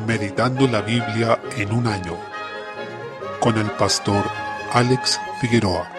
Meditando la Biblia en un año, con el pastor Alex Figueroa.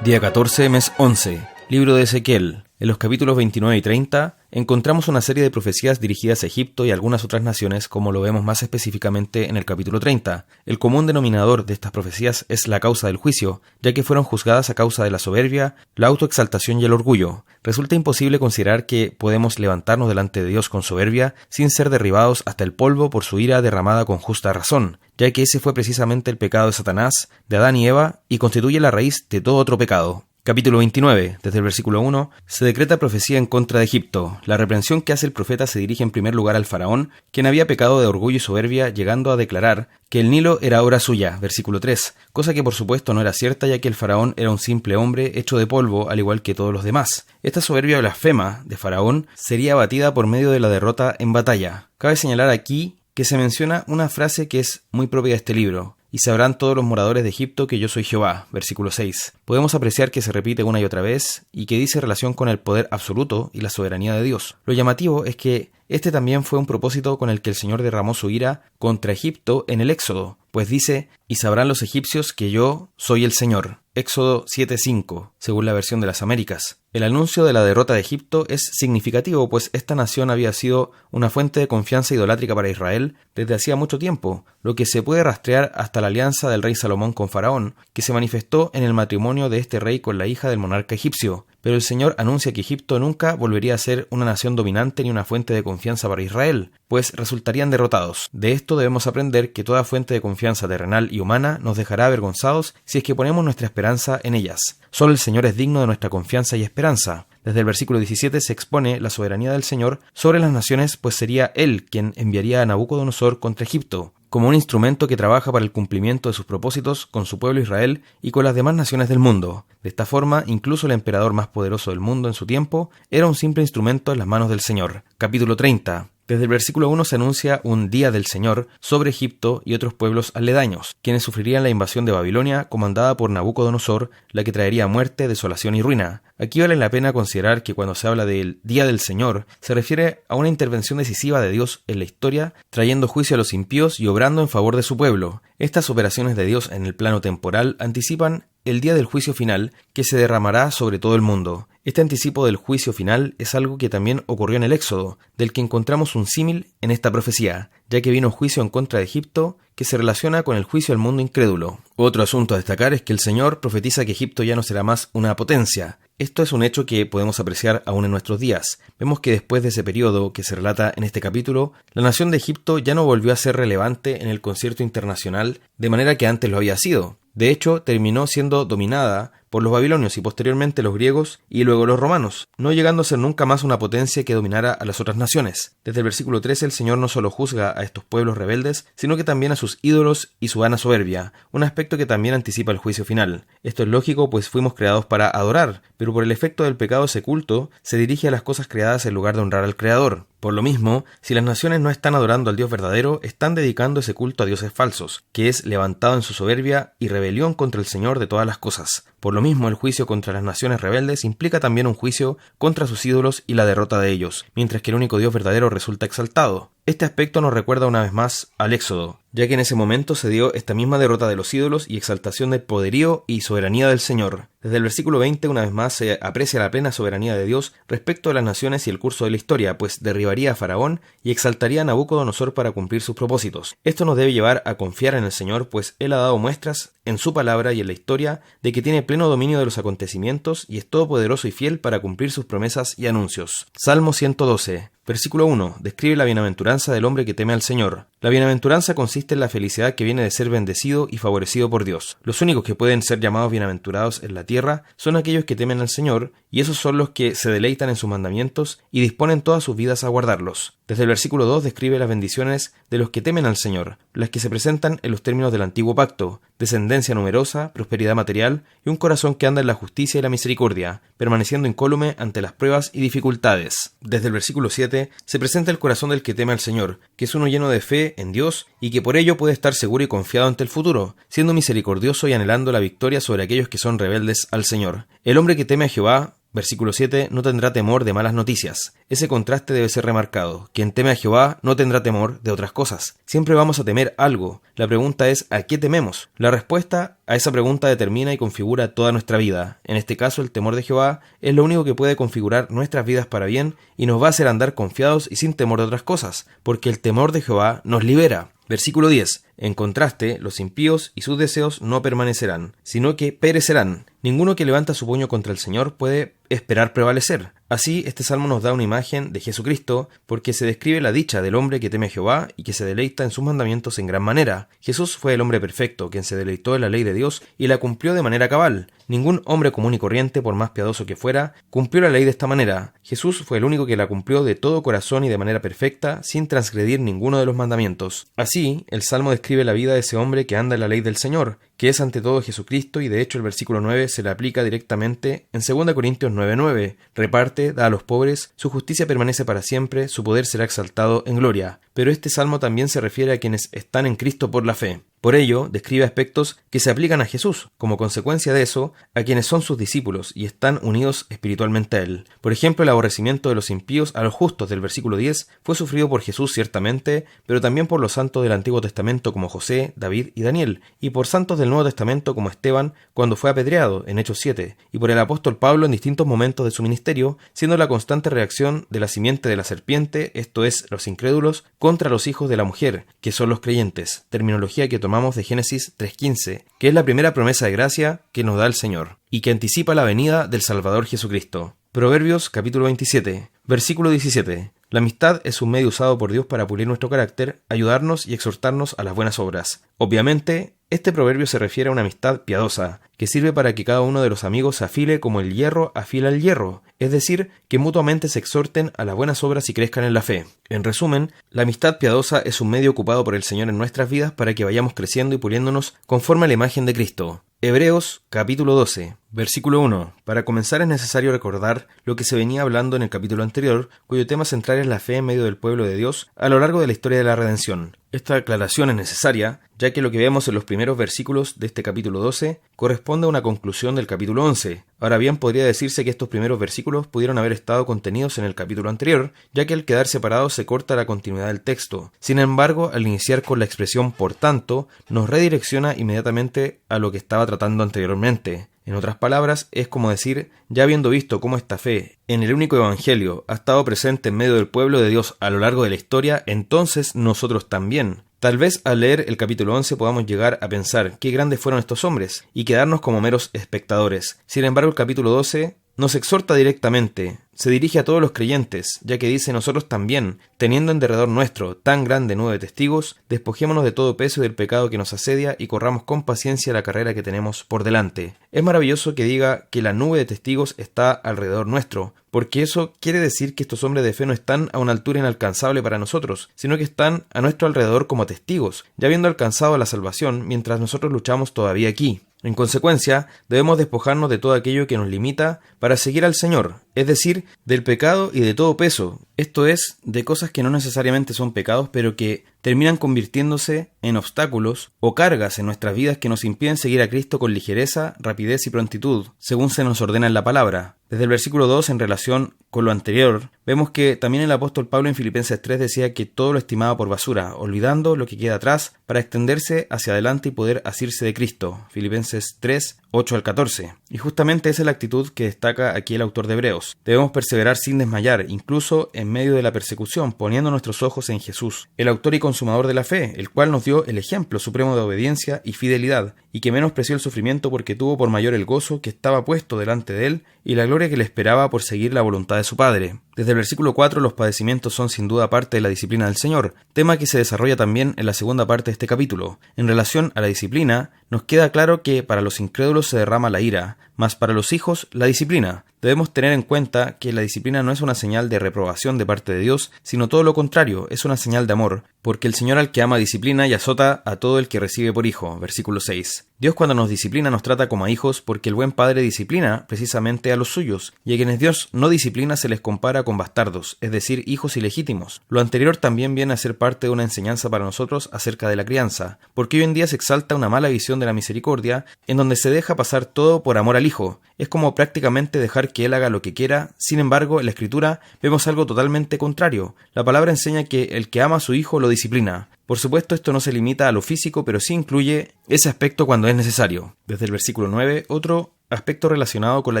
Día 14, mes 11, libro de Ezequiel. En los capítulos 29 y 30 encontramos una serie de profecías dirigidas a Egipto y algunas otras naciones, como lo vemos más específicamente en el capítulo 30. El común denominador de estas profecías es la causa del juicio, ya que fueron juzgadas a causa de la soberbia, la autoexaltación y el orgullo. Resulta imposible considerar que podemos levantarnos delante de Dios con soberbia sin ser derribados hasta el polvo por su ira derramada con justa razón, ya que ese fue precisamente el pecado de Satanás, de Adán y Eva, y constituye la raíz de todo otro pecado. Capítulo 29, desde el versículo 1, se decreta profecía en contra de Egipto. La reprensión que hace el profeta se dirige en primer lugar al faraón, quien había pecado de orgullo y soberbia, llegando a declarar que el Nilo era obra suya, versículo 3, cosa que por supuesto no era cierta, ya que el faraón era un simple hombre hecho de polvo, al igual que todos los demás. Esta soberbia blasfema de faraón sería abatida por medio de la derrota en batalla. Cabe señalar aquí que se menciona una frase que es muy propia de este libro: y sabrán todos los moradores de Egipto que yo soy Jehová, versículo 6. Podemos apreciar que se repite una y otra vez y que dice relación con el poder absoluto y la soberanía de Dios. Lo llamativo es que este también fue un propósito con el que el Señor derramó su ira contra Egipto en el Éxodo, pues dice: y sabrán los egipcios que yo soy el Señor. Éxodo 7:5, según la versión de las Américas. El anuncio de la derrota de Egipto es significativo, pues esta nación había sido una fuente de confianza idolátrica para Israel desde hacía mucho tiempo, lo que se puede rastrear hasta la alianza del rey Salomón con Faraón, que se manifestó en el matrimonio de este rey con la hija del monarca egipcio. Pero el Señor anuncia que Egipto nunca volvería a ser una nación dominante ni una fuente de confianza para Israel, pues resultarían derrotados. De esto debemos aprender que toda fuente de confianza terrenal y humana nos dejará avergonzados si es que ponemos nuestra esperanza en ellas. Solo el Señor es digno de nuestra confianza y esperanza. Desde el versículo 17 se expone la soberanía del Señor sobre las naciones, pues sería Él quien enviaría a Nabucodonosor contra Egipto, como un instrumento que trabaja para el cumplimiento de sus propósitos con su pueblo Israel y con las demás naciones del mundo. De esta forma, incluso el emperador más poderoso del mundo en su tiempo era un simple instrumento en las manos del Señor. Capítulo 30. Desde el versículo 1 se anuncia un día del Señor sobre Egipto y otros pueblos aledaños, quienes sufrirían la invasión de Babilonia comandada por Nabucodonosor, la que traería muerte, desolación y ruina. Aquí vale la pena considerar que cuando se habla del día del Señor, se refiere a una intervención decisiva de Dios en la historia, trayendo juicio a los impíos y obrando en favor de su pueblo. Estas operaciones de Dios en el plano temporal anticipan el día del juicio final que se derramará sobre todo el mundo. Este anticipo del juicio final es algo que también ocurrió en el Éxodo, del que encontramos un símil en esta profecía, ya que vino juicio en contra de Egipto que se relaciona con el juicio al mundo incrédulo. Otro asunto a destacar es que el Señor profetiza que Egipto ya no será más una potencia. Esto es un hecho que podemos apreciar aún en nuestros días. Vemos que después de ese periodo que se relata en este capítulo, la nación de Egipto ya no volvió a ser relevante en el concierto internacional de manera que antes lo había sido. De hecho, terminó siendo dominada por los babilonios y posteriormente los griegos y luego los romanos, no llegando a ser nunca más una potencia que dominara a las otras naciones. Desde el versículo 13 el Señor no solo juzga a estos pueblos rebeldes, sino que también a sus ídolos y su vana soberbia, un aspecto que también anticipa el juicio final. Esto es lógico, pues fuimos creados para adorar, pero por el efecto del pecado ese culto se dirige a las cosas creadas en lugar de honrar al Creador. Por lo mismo, si las naciones no están adorando al Dios verdadero, están dedicando ese culto a dioses falsos, que es levantado en su soberbia y rebelión contra el Señor de todas las cosas. Por lo mismo, el juicio contra las naciones rebeldes implica también un juicio contra sus ídolos y la derrota de ellos, mientras que el único Dios verdadero resulta exaltado. Este aspecto nos recuerda una vez más al Éxodo, ya que en ese momento se dio esta misma derrota de los ídolos y exaltación del poderío y soberanía del Señor. Desde el versículo 20 una vez más se aprecia la plena soberanía de Dios respecto a las naciones y el curso de la historia, pues derribaría a Faraón y exaltaría a Nabucodonosor para cumplir sus propósitos. Esto nos debe llevar a confiar en el Señor, pues Él ha dado muestras en su palabra y en la historia de que tiene pleno dominio de los acontecimientos y es todopoderoso y fiel para cumplir sus promesas y anuncios. Salmo 112. Versículo 1. Describe la bienaventuranza del hombre que teme al Señor. La bienaventuranza consiste en la felicidad que viene de ser bendecido y favorecido por Dios. Los únicos que pueden ser llamados bienaventurados en la tierra son aquellos que temen al Señor, y esos son los que se deleitan en sus mandamientos y disponen todas sus vidas a guardarlos. Desde el versículo 2 describe las bendiciones de los que temen al Señor, las que se presentan en los términos del antiguo pacto: descendencia numerosa, prosperidad material y un corazón que anda en la justicia y la misericordia, permaneciendo incólume ante las pruebas y dificultades. Desde el versículo 7 se presenta el corazón del que teme al Señor, que es uno lleno de fe en Dios y que por ello puede estar seguro y confiado ante el futuro, siendo misericordioso y anhelando la victoria sobre aquellos que son rebeldes al Señor. El hombre que teme a Jehová Versículo 7, no tendrá temor de malas noticias. Ese contraste debe ser remarcado. Quien teme a Jehová no tendrá temor de otras cosas. Siempre vamos a temer algo. La pregunta es, ¿a qué tememos? La respuesta a esa pregunta determina y configura toda nuestra vida. En este caso, el temor de Jehová es lo único que puede configurar nuestras vidas para bien y nos va a hacer andar confiados y sin temor de otras cosas, porque el temor de Jehová nos libera. Versículo 10. En contraste, los impíos y sus deseos no permanecerán, sino que perecerán. Ninguno que levanta su puño contra el Señor puede esperar prevalecer. Así, este salmo nos da una imagen de Jesucristo, porque se describe la dicha del hombre que teme a Jehová y que se deleita en sus mandamientos en gran manera. Jesús fue el hombre perfecto, quien se deleitó en la ley de Dios y la cumplió de manera cabal. Ningún hombre común y corriente, por más piadoso que fuera, cumplió la ley de esta manera. Jesús fue el único que la cumplió de todo corazón y de manera perfecta, sin transgredir ninguno de los mandamientos. Así, el salmo describe la vida de ese hombre que anda en la ley del Señor, que es ante todo Jesucristo, y de hecho el versículo 9 se le aplica directamente en 2 Corintios 9:9. Reparte, da a los pobres, su justicia permanece para siempre, su poder será exaltado en gloria. Pero este salmo también se refiere a quienes están en Cristo por la fe. Por ello, describe aspectos que se aplican a Jesús, como consecuencia de eso, a quienes son sus discípulos y están unidos espiritualmente a Él. Por ejemplo, el aborrecimiento de los impíos a los justos del versículo 10 fue sufrido por Jesús ciertamente, pero también por los santos del Antiguo Testamento como José, David y Daniel, y por santos del Nuevo Testamento como Esteban cuando fue apedreado en Hechos 7, y por el apóstol Pablo en distintos momentos de su ministerio, siendo la constante reacción de la simiente de la serpiente, esto es, los incrédulos, contra los hijos de la mujer, que son los creyentes, terminología que tomamos de Génesis 3:15, que es la primera promesa de gracia que nos da el Señor, y que anticipa la venida del Salvador Jesucristo. Proverbios capítulo 27, versículo 17. La amistad es un medio usado por Dios para pulir nuestro carácter, ayudarnos y exhortarnos a las buenas obras. Obviamente, este proverbio se refiere a una amistad piadosa, que sirve para que cada uno de los amigos se afile como el hierro afila el hierro, es decir, que mutuamente se exhorten a las buenas obras y crezcan en la fe. En resumen, la amistad piadosa es un medio ocupado por el Señor en nuestras vidas para que vayamos creciendo y puliéndonos conforme a la imagen de Cristo. Hebreos capítulo 12, versículo 1. Para comenzar es necesario recordar lo que se venía hablando en el capítulo anterior, cuyo tema central es la fe en medio del pueblo de Dios a lo largo de la historia de la redención. Esta aclaración es necesaria, ya que lo que vemos en los primeros versículos de este capítulo 12 corresponde a una conclusión del capítulo 11. Ahora bien, podría decirse que estos primeros versículos pudieron haber estado contenidos en el capítulo anterior, ya que al quedar separados se corta la continuidad del texto. Sin embargo, al iniciar con la expresión por tanto, nos redirecciona inmediatamente a lo que estaba tratando anteriormente. En otras palabras, es como decir, ya habiendo visto cómo esta fe en el único evangelio ha estado presente en medio del pueblo de Dios a lo largo de la historia, entonces nosotros también. Tal vez al leer el capítulo 11 podamos llegar a pensar qué grandes fueron estos hombres y quedarnos como meros espectadores. Sin embargo, el capítulo 12 nos exhorta directamente, se dirige a todos los creyentes, ya que dice nosotros también, teniendo en derredor nuestro tan grande nube de testigos, despojémonos de todo peso y del pecado que nos asedia y corramos con paciencia la carrera que tenemos por delante. Es maravilloso que diga que la nube de testigos está alrededor nuestro, porque eso quiere decir que estos hombres de fe no están a una altura inalcanzable para nosotros, sino que están a nuestro alrededor como testigos, ya habiendo alcanzado la salvación mientras nosotros luchamos todavía aquí. En consecuencia, debemos despojarnos de todo aquello que nos limita para seguir al Señor, es decir, del pecado y de todo peso, esto es, de cosas que no necesariamente son pecados, pero que terminan convirtiéndose en obstáculos o cargas en nuestras vidas que nos impiden seguir a Cristo con ligereza, rapidez y prontitud, según se nos ordena en la palabra. Desde el versículo 2, en relación con lo anterior, vemos que también el apóstol Pablo en Filipenses 3 decía que todo lo estimaba por basura, olvidando lo que queda atrás para extenderse hacia adelante y poder asirse de Cristo. Filipenses 3, 8 al 14. Y justamente esa es la actitud que destaca aquí el autor de Hebreos. Debemos perseverar sin desmayar, incluso en medio de la persecución, poniendo nuestros ojos en Jesús, el autor y consumador de la fe, el cual nos dio el ejemplo supremo de obediencia y fidelidad, y que menospreció el sufrimiento porque tuvo por mayor el gozo que estaba puesto delante de él y la gloria que le esperaba por seguir la voluntad de su Padre. Desde el versículo 4, los padecimientos son sin duda parte de la disciplina del Señor, tema que se desarrolla también en la segunda parte de este capítulo. En relación a la disciplina, nos queda claro que para los incrédulos se derrama la ira, mas para los hijos la disciplina. Debemos tener en cuenta que la disciplina no es una señal de reprobación de parte de Dios, sino todo lo contrario, es una señal de amor, porque el Señor al que ama disciplina y azota a todo el que recibe por hijo. Versículo 6. Dios cuando nos disciplina nos trata como a hijos porque el buen padre disciplina precisamente a los suyos, y a quienes Dios no disciplina se les compara con bastardos, es decir, hijos ilegítimos. Lo anterior también viene a ser parte de una enseñanza para nosotros acerca de la crianza, porque hoy en día se exalta una mala visión de la misericordia, en donde se deja pasar todo por amor al hijo. Es como prácticamente dejar que él haga lo que quiera. Sin embargo, en la Escritura vemos algo totalmente contrario. La palabra enseña que el que ama a su hijo lo disciplina. Por supuesto, esto no se limita a lo físico, pero sí incluye ese aspecto cuando es necesario. Desde el versículo 9, otro aspecto relacionado con la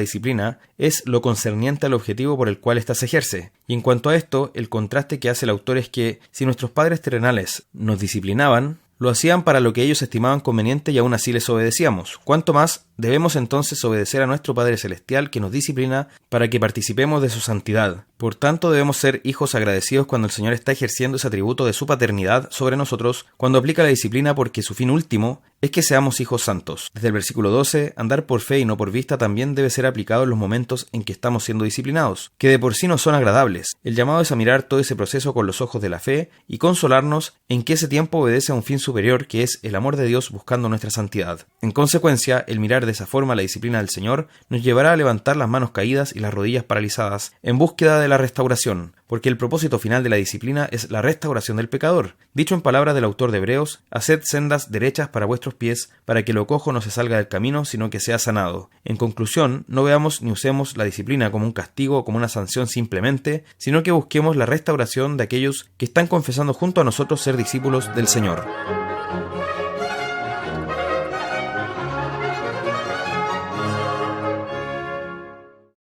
disciplina es lo concerniente al objetivo por el cual ésta se ejerce. Y en cuanto a esto, el contraste que hace el autor es que si nuestros padres terrenales nos disciplinaban, lo hacían para lo que ellos estimaban conveniente y aún así les obedecíamos. ¿Cuánto más debemos entonces obedecer a nuestro Padre Celestial que nos disciplina para que participemos de su santidad? Por tanto, debemos ser hijos agradecidos cuando el Señor está ejerciendo ese atributo de su paternidad sobre nosotros, cuando aplica la disciplina, porque su fin último es que seamos hijos santos. Desde el versículo 12, andar por fe y no por vista también debe ser aplicado en los momentos en que estamos siendo disciplinados, que de por sí no son agradables. El llamado es a mirar todo ese proceso con los ojos de la fe y consolarnos en que ese tiempo obedece a un fin superior, que es el amor de Dios buscando nuestra santidad. En consecuencia, el mirar de esa forma la disciplina del Señor nos llevará a levantar las manos caídas y las rodillas paralizadas en búsqueda de la restauración, porque el propósito final de la disciplina es la restauración del pecador. Dicho en palabras del autor de Hebreos, haced sendas derechas para vuestros pies, para que lo cojo no se salga del camino, sino que sea sanado. En conclusión, no veamos ni usemos la disciplina como un castigo o como una sanción simplemente, sino que busquemos la restauración de aquellos que están confesando junto a nosotros ser discípulos del Señor.